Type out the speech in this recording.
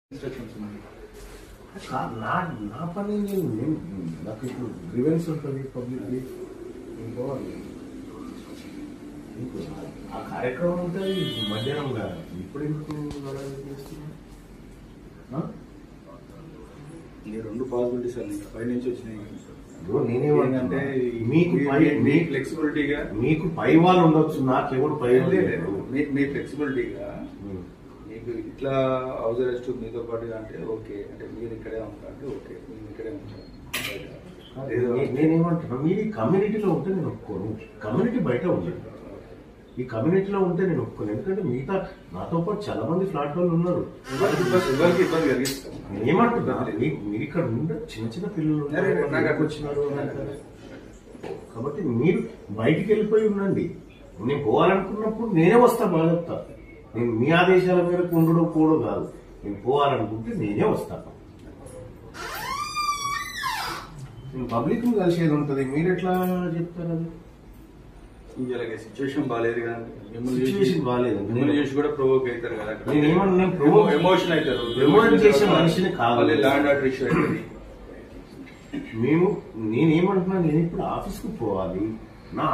నా పని నాకు ఇప్పుడు గ్రీవెన్స్ ఉంటుంది పబ్లిక్లీ ఇంకోవాలి ఆ కార్యక్రమం ఉంటుంది మధ్యాహ్నం కాదు ఇప్పుడు ఎందుకు రెండు పాసిబిలిటీస్ అన్ని పై నుంచి వచ్చినాయి. నేనేమంటే ఫ్లెక్సిబిలిటీగా మీకు పై వాళ్ళు ఉండొచ్చు, నాకెవరు పై మీ ఫ్లెక్సిబిలిటీగా మీకు ఇట్లా హౌస్ అరెస్ట్ మీతో పాటుగా అంటే ఓకే, అంటే మీరు ఇక్కడే ఉంటారు అంటే ఓకే, మీరు ఇక్కడే ఉంటారు. నేనేమంటున్నా, మీరు కమ్యూనిటీలో ఉంటే నేను ఒప్పుకోను. కమ్యూనిటీ బయట ఉండండి, ఈ కమ్యూనిటీలో ఉంటే నేను ఒప్పుకోను. ఎందుకంటే మిగతా నాతో పాటు చాలా మంది ఫ్లాట్ వాళ్ళు ఉన్నారు. ఎవరికి ఇబ్బంది కలిగిస్తాం. నేనేమంటున్నా, మీరు ఇక్కడ ఉండే చిన్న చిన్న పిల్లలు వచ్చినారు కాబట్టి మీరు బయటికి వెళ్ళిపోయి ఉండండి. నేను పోవాలనుకున్నప్పుడు నేనే వస్తా, బాగా చెప్తా. నేను మీ ఆదేశాల మేరకు ఉండడం కూడా కాదు, నేను పోవాలనుకుంటే నేనే వస్తాను. నేను పబ్లిక్ ని కలిసేది ఉంటుంది, మీరు ఎట్లా చెప్తారు? అది సిచ్యువేషన్ బాగాలేదు కదా, సిచ్యువేషన్ బాగాలేదు, మిమ్మల్ని చేసి కూడా ప్రొవోక్ అవుతారు కదా. ఎమోషన్ అవుతారు, ఎమోషన్ చేసే మనిషిని కావాలి. ల్యాండ్ ఆర్డర్ ఇష్యూ అవుతుంది. నేనేమంటున్నా, నేను ఇప్పుడు ఆఫీస్కి పోవాలి. నా